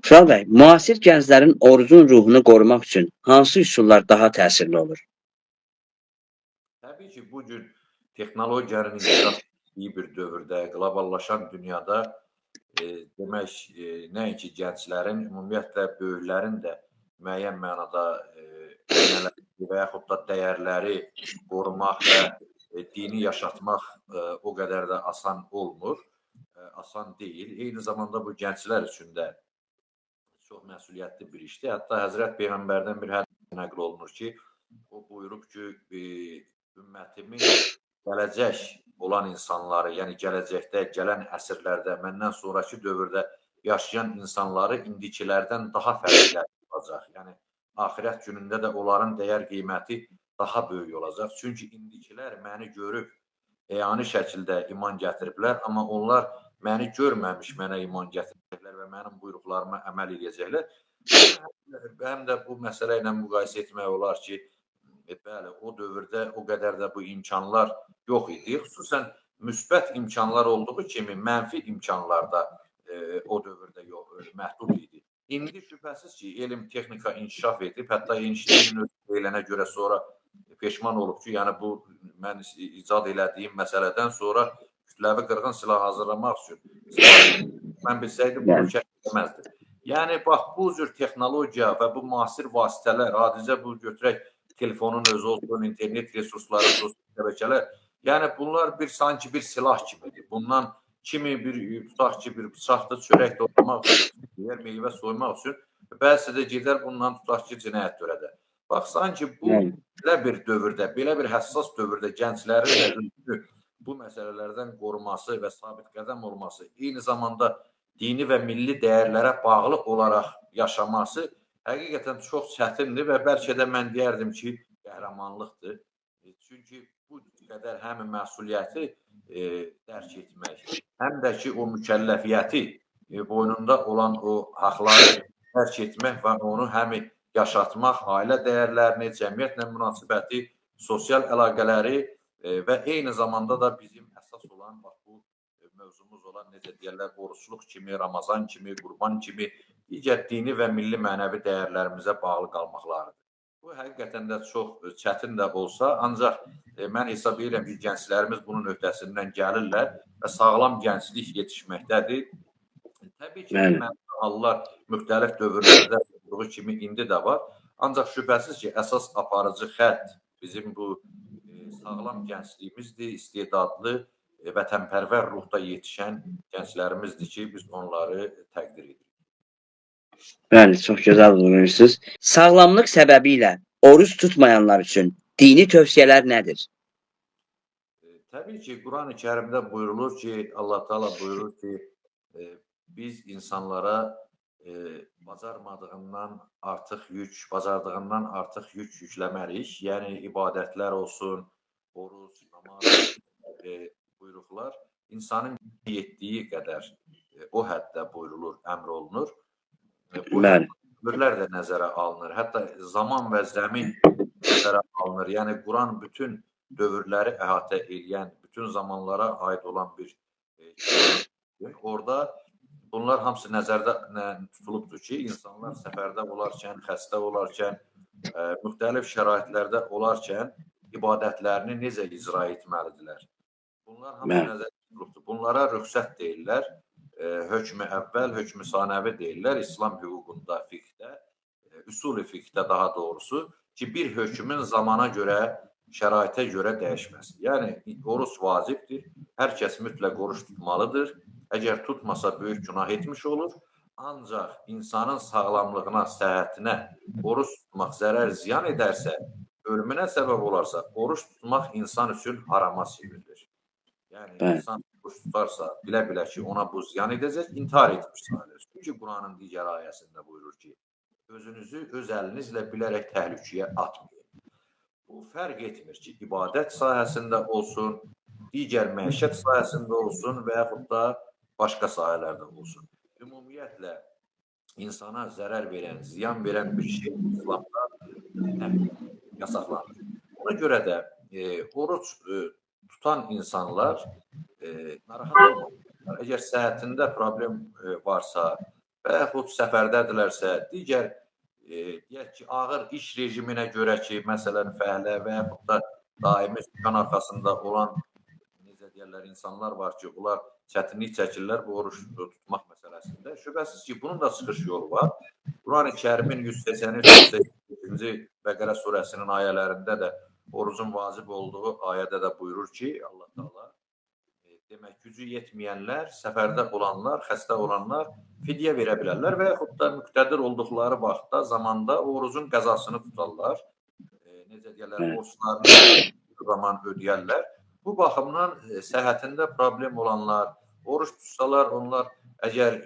Fuad bəy, müasir gənclərin orucun ruhunu qorumaq üçün hansı üsullar daha təsirli olur? Təbii ki, bugün texnologiyanın inkişaf etdiyi bir dövrdə, qloballaşan dünyada demək, nəinki gənclərin, ümumiyyətlə böyüklərin də müəyyən mənada ənənələri və yaxud da dəyərləri qorumaq və dini yaşatmaq o qədər də asan olmur, asan deyil. Eyni zamanda bu gənclər üçün də çox məsuliyyətli bir işdir. Hətta Həzrət Peyğəmbərdən bir hədis nəql olunur ki, o buyurub ki, ümmətimin gələcək olan insanları, yəni gələcəkdə, gələn əsrlərdə, məndən sonraki dövrdə yaşayan insanları indikilərdən daha fərqli olacaq. Yəni, axirət günündə də onların dəyər qiyməti daha böyük olacaq. Çünki indikilər məni görüb, eyani şəkildə iman gətiriblər, amma onlar məni görməmiş mənə iman gətiriblər və mənim buyruqlarıma əməl edəcəklər. Həm də bu məsələ ilə müqayisə etmək olar ki, bəli, o dövrdə o qədər də bu imkanlar yox idi. Xüsusən müsbət imkanlar olduğu kimi mənfi imkanlar da o dövrdə məhdud idi. İndi şübhəsiz ki, elm, texnika inkişaf edib, hətta Einsteinin öz deyilənə görə sonra peşman olub ki, yəni bu mən icad elədiyim məsələdən sonra kütləvi qırğın silah hazırlamaq üçün mən bilsəydim bunu çəkməzdim. Yəni bax bu cür texnologiya və bu müasir vasitələr, adicə bu götürək telefonun özü olsun, internet resursları, sosial şəbəkələr, yəni bunlar sanki bir silah kimidir. Bundan kimi tutaq ki, bir bıçaqdır, çörək doğramaq üçün, meyvə soymaq üçün, bəzisi də gedər bundan tutaq ki, cinayət törədər. Bax, sanki bu belə bir dövrdə, belə bir həssas dövrdə gənclərin də özünü bu məsələlərdən qoruması və sabit qədəm olması, eyni zamanda dini və milli dəyərlərə bağlı olaraq yaşaması həqiqətən çox çətindir və bəlkə də mən deyərdim ki, qəhrəmanlıqdır. Çünki bu qədər həm məsuliyyəti dərk etmək, həm də ki, o mükəlləfiyyəti, boynunda olan o haqları dərk etmək və onu həm yaşatmaq, ailə dəyərlərini, cəmiyyətlə münasibəti, sosial əlaqələri və eyni zamanda da bizim əsas olan bu mövzumuz olan, necə deyərlər, oruçluq kimi, Ramazan kimi, Qurban kimi digər dini və milli mənəvi dəyərlərimizə bağlı qalmaqlarıdır. Bu həqiqətən də çox çətin də olsa, ancaq mən hesab edirəm ki, gənclərimiz bunun öhdəsindən gəlirlər və sağlam gənclik yetişməkdədir. Təbii ki, mənfi hallar müxtəlif dövrlərdə olduğu kimi indi də var. Ancaq şübhəsiz ki, əsas aparıcı xətt bizim bu sağlam gəncliyimizdir, istedadlı, vətənpərvər ruhda yetişən gənclərimizdir ki, biz onları təqdir edirik. Bəli, çox gözəl buyurursunuz. Sağlamlıq səbəbilə oruç tutmayanlar üçün dini tövsiyələr nədir? Təbii ki, Quran-ı Kərimdə buyurulur ki, Allah Teala buyurur ki, biz insanlara bacardığından artıq yük yükləmərik. Yəni, ibadətlər olsun, oruç, namaz, buyruqlar insanın yetdiyi qədər o həddə buyurulur, əmr olunur. Bu ömürlər də nəzərə alınır. Hətta zaman və zəmin nəzərə alınır. Yəni, Quran bütün dövrləri əhatə edən, bütün zamanlara aid olan bir orada bunlar hamısı nəzərdə tutulubdur ki, insanlar səfərdə olarkən, xəstə olarkən, müxtəlif şəraitlərdə olarkən ibadətlərini necə icra etməlidirlər? Bunlar hamısı nəzərdə tutulubdur. Bunlara rüxsət deyirlər. Hökm-i əvvəl, hökm-i sanəvi deyirlər. İslam hüququnda, fiqhdə, üsul-i fiqhdə daha doğrusu ki, bir hökmün zamana görə, şəraitə görə dəyişməsi. Yəni, oruç vacibdir. Hər kəs mütləq oruç tutmalıdır. Əgər tutmasa böyük günah etmiş olur. Ancaq insanın sağlamlığına, səhhətinə oruç tutmaq zərər ziyan edərsə, ölümünə səbəb olarsa, oruç tutmaq insan üçün harama çevrilir. Yəni, insan oruç tutarsa, bilə-bilə ki, ona bu ziyan edəcək, intihar etmiş sayılır. Çünki Quranın digər ayəsində buyurur ki, özünüzü öz əlinizlə bilərək təhlükəyə atmayın. Bu fərq etmir ki, ibadət sahəsində olsun, digər məişət sahəsində olsun və yaxud da başqa sahələrdə olsun. Ümumiyyətlə, insana zərər verən, ziyan verən bir şey İslamda yasaqlanır. Ona görə də oruç tutan insanlar narahat olmalıdırlar. Əgər səhhətində problem varsa və yaxud səfərdədirlərsə, digər deyək ki, ağır iş rejiminə görə ki, məsələn, fəhlə və yaxud da daimi sükan arxasında olan necə deyərlər, insanlar var ki, onlar çətinlik çəkirlər bu oruç tutmaq məsələsində. Şübhəsiz ki, bunun da çıxış yolu var. Quran-ı Kərimin 183-185-ci Bəqərə surəsinin ayələrində də orucun vacib olduğu ayədə də buyurur ki, Allah Teala demək, gücü yetməyənlər, səfərdə olanlar, xəstə olanlar fidyə verə bilərlər və yaxud da müqtədir olduqları vaxtda, zamanda orucun qəzasını tutarlar. Necə deyərlər, borclarını zaman ödəyərlər. Bu baxımdan səhhətində problem olanlar, oruç tutsalar, onlar əgər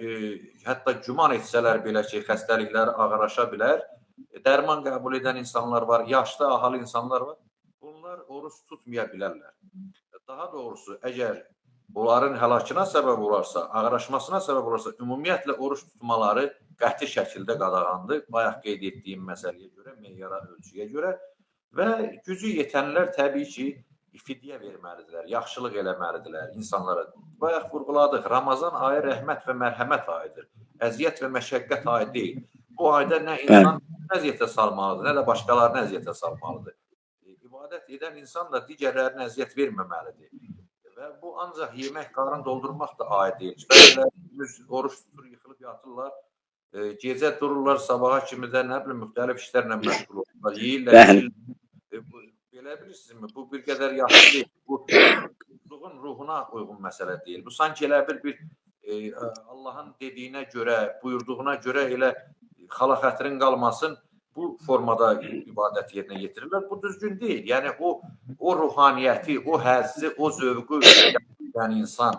hətta güman etsələr belə ki, xəstəlikləri ağırlaşa bilər, dərman qəbul edən insanlar var, yaşlı, ahal insanlar var. Bunlar oruç tutmaya bilərlər. Daha doğrusu, əgər onların həlakına səbəb olarsa, ağırlaşmasına səbəb olarsa, ümumiyyətlə oruç tutmaları qəti şəkildə qadağandır. Bayaq qeyd etdiyim məsələyə görə, meyara, ölçüyə görə. Və gücü yetənlər təbii ki, fidyə verməlidirlər, yaxşılıq eləməlidirlər insanlara. Bayaq vurğuladıq, Ramazan ayı rəhmət və mərhəmət ayıdır. Əziyyət və məşəqqət ayı deyil. Bu ayda nə insan əziyyətə salmalıdır, nə də başqalarını əziyyətə salmalıdır. İbadət edən insan da digərlərinə əziyyət verməməlidir. Və bu ancaq yemək, qarın doldurmaq da ayı deyil. Bəzilərimiz oruç tutur, yıxılıb yatırlar. Gecə dururlar, sabaha kimi də nə bilim, müxtəlif işlərlə məşğul olurlar, yeyirlər, içirlər. Belə bilirsinizmi? Bu bir qədər yaxşı deyil. Bu ruhuna uyğun məsələ deyil. Bu sanki elə bir Allahın dediyinə görə, buyurduğuna görə elə xala-xətrin qalmasın, bu formada ibadət yerinə yetirirlər. Bu düzgün deyil. Yəni o ruhaniyyəti, o həzzi, o zövqü yəni insan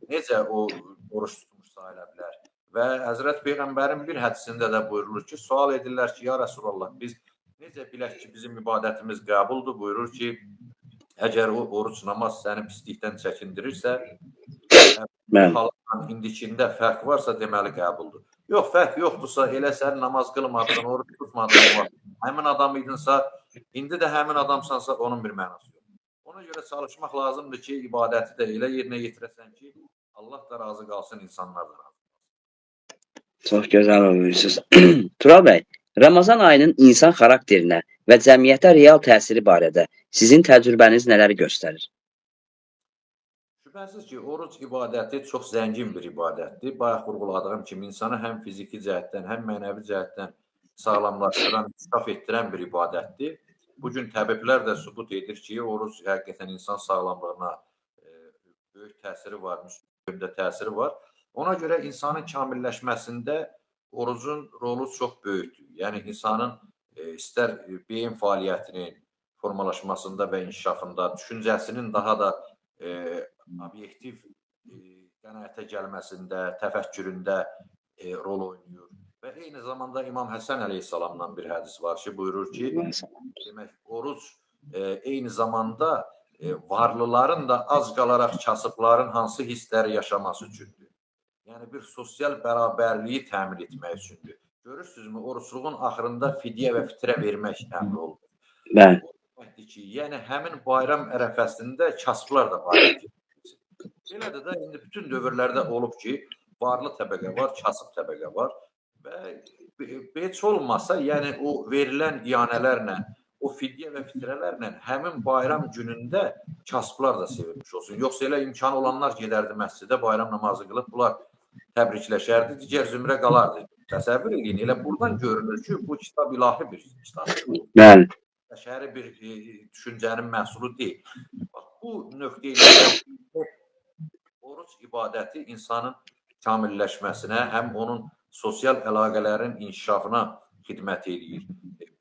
necə o oruç tutmuş sayıla bilər? Və Həzrət Peyğəmbərin bir hədisində də buyurulur ki, sual edirlər ki, ya Rəsulullah, biz necə bilək ki, bizim ibadətimiz qəbuldur? Buyurur ki, əgər o oruç namaz səni pislikdən çəkindirirsə, halından indikində fərq varsa, deməli qəbuldur. Yox, fərq yoxdursa, elə sən namaz qılmadın, oruç tutmadın, həmin adam idinsə, indi də həmin adamsansa, onun bir mənası yox. Ona görə çalışmaq lazımdır ki, ibadəti də elə yerinə yetirəsən ki, Allah da razı qalsın, insanlar da razı qalsın. Çox gözəl olmuşsunuz. Tural bəy, Ramazan ayının insan xarakterinə və cəmiyyətə real təsiri barədə sizin təcrübəniz nələri göstərir? Şübhəsiz ki, oruc ibadəti çox zəngin bir ibadətdir. Bayaq vurğuladığım kimi insanı həm fiziki cəhətdən, həm mənəvi cəhətdən sağlamlaşdıran, inkişaf etdirən bir ibadətdir. Bugün təbiblər də sübut edir ki, oruc həqiqətən insan sağlamlığına böyük təsiri var, müsbət təsiri var. Ona görə insanın kamilləşməsində orucun rolu çox böyükdür. Yəni insanın istər beyin fəaliyyətinin formalaşmasında və inkişafında, düşüncəsinin daha da obyektiv qənaətə gəlməsində, təfəkküründə rol oynayır. Və eyni zamanda İmam Həsən əleyhissalamdan bir hədis var ki, buyurur ki, demək, oruc eyni zamanda varlıların da az qalaraq kasıbların hansı hissləri yaşaması üçündür. Yəni, bir sosial bərabərliyi təmin etmək üçündür. Görürsünüzmü, oruçluğun axırında fidyə və fitrə vermək əmri oldu. Yəni, həmin bayram ərəfəsində kasıblar da bayram edir. Belədir də, indi bütün dövrlərdə olub ki, varlı təbəqə var, kasıb təbəqə var və heç olmasa, yəni o verilən iyanələrlə, o fidyə və fitrələrlə həmin bayram günündə kasıblar da sevilmiş olsun. Yoxsa elə imkanı olanlar gedərdi məscidə, bayram namazı qılıb, bunlar təbrikləşərdi, digər zümrə qalardı. Təsəvvür edin, elə buradan görünür ki, bu kitab ilahi bir kitabdır. Bəşəri bir düşüncənin məhsulu deyil. Bu nöqteyi oruc ibadəti insanın kamilləşməsinə, həm onun sosial əlaqələrin inkişafına xidmət edir.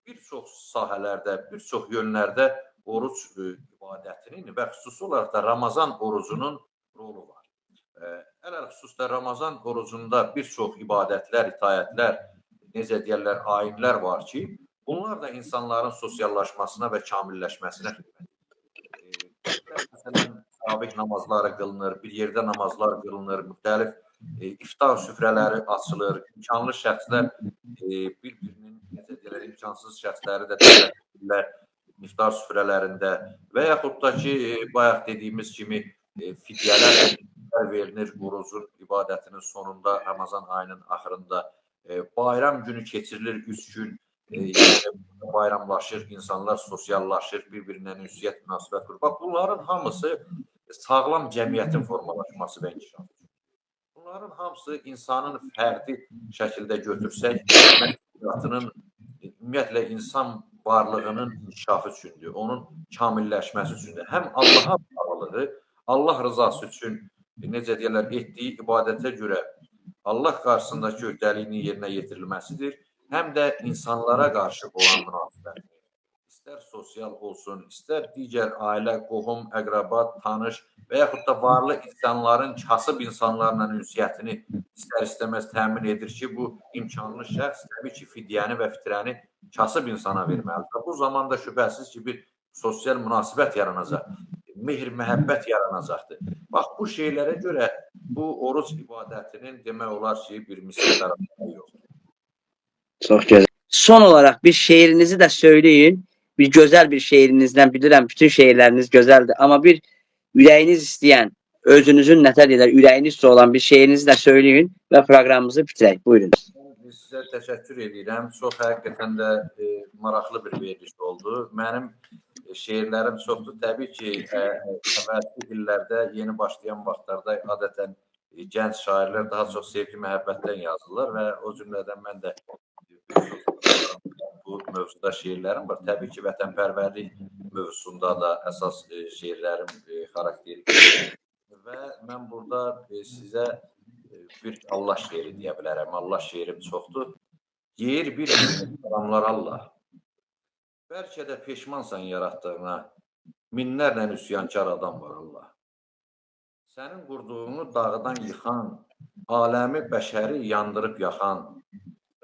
Bir çox sahələrdə, bir çox yönlərdə oruc ibadətinin və xüsusi olaraq da Ramazan orucunun rolu var. Ələl-xüsus da Ramazan orucunda bir çox ibadətlər, itayətlər, necə deyərlər, ayinlər var ki, bunlar da insanların sosiallaşmasına və kamilləşməsinə xidmət edir. Məsələn, sabit namazları qılınır, bir yerdə namazlar qılınır, müxtəlif iftar süfrələri açılır, imkanlı şəxslər bir-birinin, necə deyərlər, imkansız şəxsləri də dəvət edirlər iftar süfrələrində və yaxud da ki, bayaq dediyimiz kimi fidyələr verilir orucun ibadətinin sonunda, Ramazan ayının axırında. Bayram günü keçirilir 3 gün, bayramlaşır, insanlar sosiallaşır, bir-birindən ünsiyyət münasibət qurur. Bax, bunların hamısı sağlam cəmiyyətin formalaşması və inkişafı. Bunların hamısı insanın fərdi şəkildə götürsək, ümumiyyətlə insan varlığının inkişafı üçündür, onun kamilləşməsi üçündür. Həm Allaha bağlılığı, Allah rızası üçün, necə deyərlər, etdiyi ibadətə görə Allah qarşısındakı öhdəliyinin yerinə yetirilməsidir, həm də insanlara qarşı olan münasibətdir. İstər sosial olsun, istər digər ailə, qohum, əqrabat, tanış və yaxud da varlı insanların, kasıb insanlarla ünsiyyətini istər-istəməz təmin edir ki, bu imkanlı şəxs təbii ki, fidyəni və fitrəni kasıb insana verməlidir. Bu zamanda şübhəsiz ki, bir sosial münasibət yaranacaq, mehr, məhəbbət yaranacaqdır. Bax, bu şeylərə görə bu oruc ibadətinin demək olar ki, bir misalları yoxdur. Çox gözəl. Son olaraq bir şeirinizi də söyləyin. bir gözəl bir şeirinizdən bilirəm, bütün şeirləriniz gözəldir. Amma bir ürəyiniz istəyən, özünüzün nətər edər, ürəyiniz olan bir şeirinizi də söyləyin və proqramımızı bitirək. Buyurun. Sizə təşəkkür edirəm. Çox həqiqətən də maraqlı bir veriliş oldu. Mənim şeirlərim çoxdur. Təbii ki, əvvəlki illərdə yeni başlayan vaxtlarda adətən gənc şairlər daha çox sevgi, məhəbbətdən yazırlar və o cümlədən mən də bu mövzuda şeirlərim var. Təbii ki, vətənpərvərlik mövzusunda da əsas şeirlərim xarakterik. Və mən burada sizə bir Allah şeiri deyə bilərəm. Allah şeirim çoxdur. Yeyir bir salamlar Allah. Bəlkə də peşmansan yaratdığına, minlərlə üsyankar adam var Allah. Sənin qurduğunu dağdan yıxan, aləmi bəşəri yandırıb yaxan,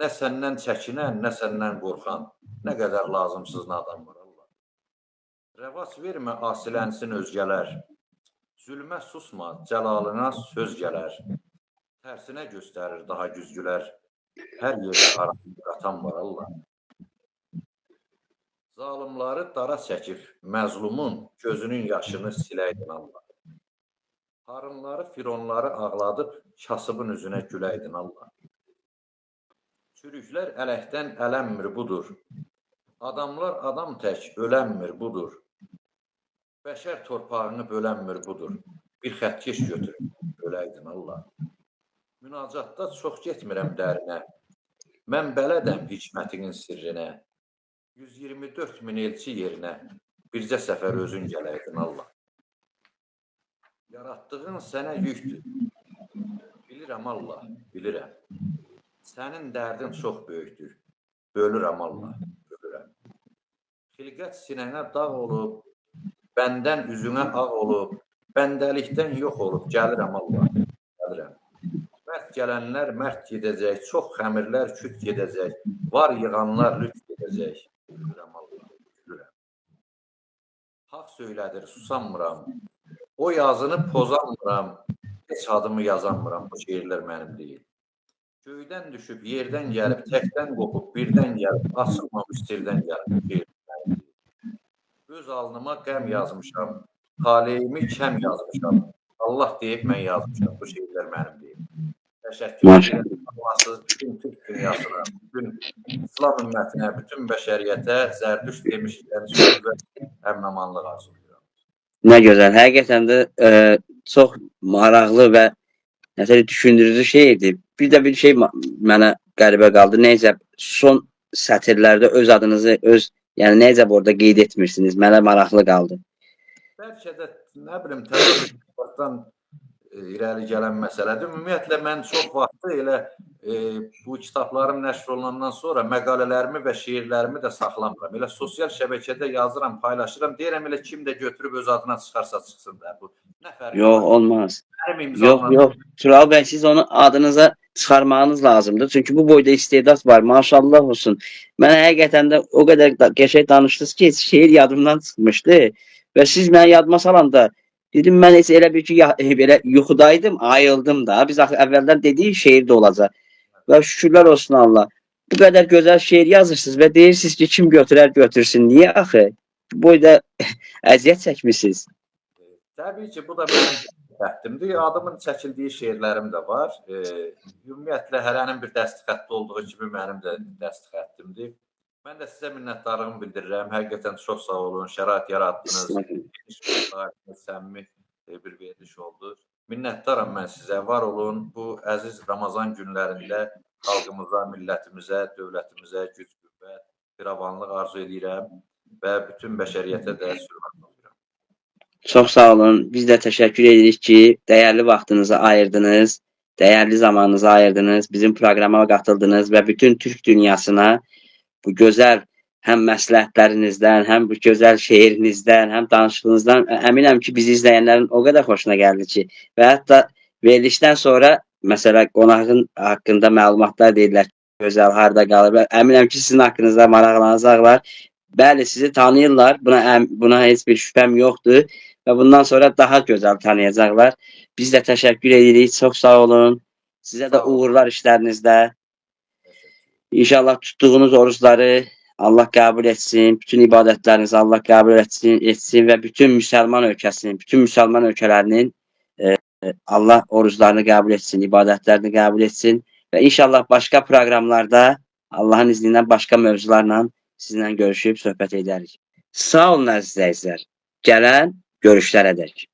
nə səndən çəkinən, nə səndən qorxan, nə qədər lazımsız adam var Allah. Rəvac vermə asilənsin özgələr, zülmə susma, cəlalına söz gələr. Tərsinə göstərir daha güzgülər, hər yerdə arasında qatan var Allah. Zalimları dara çəkib, məzlumun gözünün yaşını siləydin Allah. Harınları, fironları ağladıb, kasıbın üzünə güləydin Allah. Çürüklər ələkdən ələnmir budur, adamlar adam tək ölənmir budur. Bəşər torpağını bölənmir budur, bir xətkeş götürüb öləydin Allah. Münacatda çox getmirəm dərinə, mən bələdəm hikmətinin sirrinə, 124 min elçi yerinə, bircə səfər özün gələydin Allah. Yaratdığın sənə yükdür, bilirəm Allah, bilirəm. Sənin dərdin çox böyükdür, bölürəm Allah, bölürəm. Xilqət sinənə dağ olub, bəndən üzünə ağ olub, bəndəlikdən yox olub, gəlirəm Allah, gəlirəm. Mərd gələnlər mərd gedəcək, çox xəmirlər küt gedəcək, var yığanlar lüt gedəcək. Gülürəm Allah, gülürəm. Haq söylədir, susanmıram, o yazını pozanmıram, heç adımı yazanmıram, bu şeirlər mənim deyil. Göydən düşüb, yerdən gəlib, təkdən qopub, birdən gəlib, açılmamış sirdən gəlib, bu şeirlər mənim deyil. Öz alnıma qəm yazmışam, taleyimi kəm yazmışam, Allah deyib mən yazmışam, bu şeirlər mənim deyil. Təşəkkür edirəm. Allahsız bütün Türk dünyasına, bütün İslam ümmətinə, bütün bəşəriyyətə zərdüşt demişkən söz və əminamanlıq arzulayıram. Nə gözəl. Həqiqətən də çox maraqlı və nəsə düşündürücü şeydir. Bir də bir şey mənə qəribə qaldı. Nəyəcə son sətirlərdə öz adınızı, yəni nəyəcə orada qeyd etmirsiniz. Mənə maraqlı qaldı. Bəlkə də nə bilim təvəllüddən irəli gələn məsələdir. Ümumiyyətlə, mən çox vaxtı elə bu kitablarım nəşr olunandan sonra məqalələrimi və şeirlərimi də saxlamıram. Elə sosial şəbəkədə yazıram, paylaşıram. Deyirəm, elə kim də götürüb öz adına çıxarsa çıxsın da. Bu nə fərqi var? Yox, olmaz. Yox. Tural bəy, siz onu adınıza çıxarmağınız lazımdır. Çünki bu boyda istedad var. Maşallah olsun. Mənə həqiqətən də o qədər qəşəng danışdınız ki, şeir yadımdan çıxmışdı. Və siz mənə yadıma salanda dedim, mən heç elə bir ki, belə yuxudaydım, ayıldım da. Biz əvvəldən dedik, şeir də olacaq. Və şükürlər olsun Allah. Bu qədər gözəl şeir yazırsınız və deyirsiniz ki, kim götürər götürsün. Niyə axı? Bu boyda əziyyət çəkmişsiniz. Təbii ki, bu da mənim xəttimdir. Adımın çəkildiyi şeirlərim də var. Ümumiyyətlə, hərənin bir dəsti xətti olduğu kimi mənim də dəsti xəttimdir. Mən də sizə minnətdarlığımı bildirirəm. Həqiqətən çox sağ olun. Şərait yaratdınız. Səmimi bir veriliş oldu. Minnətdaram mən sizə. Var olun. Bu əziz Ramazan günlərində xalqımıza, millətimizə, dövlətimizə güc, qüvvət, firavanlıq arzu edirəm və bütün bəşəriyyətə də sürmət oluram. Çox sağ olun. Biz də təşəkkür edirik ki, dəyərli vaxtınızı ayırdınız, dəyərli zamanınızı ayırdınız, bizim proqrama qatıldınız və bütün Türk dünyasına bu gözəl həm məsləhətlərinizdən, həm bu gözəl şeirinizdən, həm danışığınızdan əminəm ki, bizi izləyənlərin o qədər xoşuna gəldi ki, və hətta verilişdən sonra, məsələ qonağın haqqında məlumatlar deyirlər ki, gözəl, harada qalır. Əminəm ki, sizin haqqınızda maraqlanacaqlar. Bəli, sizi tanıyırlar, buna heç bir şübhəm yoxdur və bundan sonra daha gözəl tanıyacaqlar. Biz də təşəkkür edirik, çox sağ olun. Sizə də uğurlar işlərinizdə. İnşallah tutduğunuz orucları Allah qəbul etsin. Bütün ibadətlərinizi Allah qəbul etsin və bütün müsəlman ölkəsinin, bütün müsəlman ölkələrinin Allah oruclarını qəbul etsin, ibadətlərini qəbul etsin və inşallah başqa proqramlarda Allahın izni ilə başqa mövzularla sizinlə görüşüb söhbət edərik. Sağ olun əziz izləyicilər. Gələn görüşlərədək.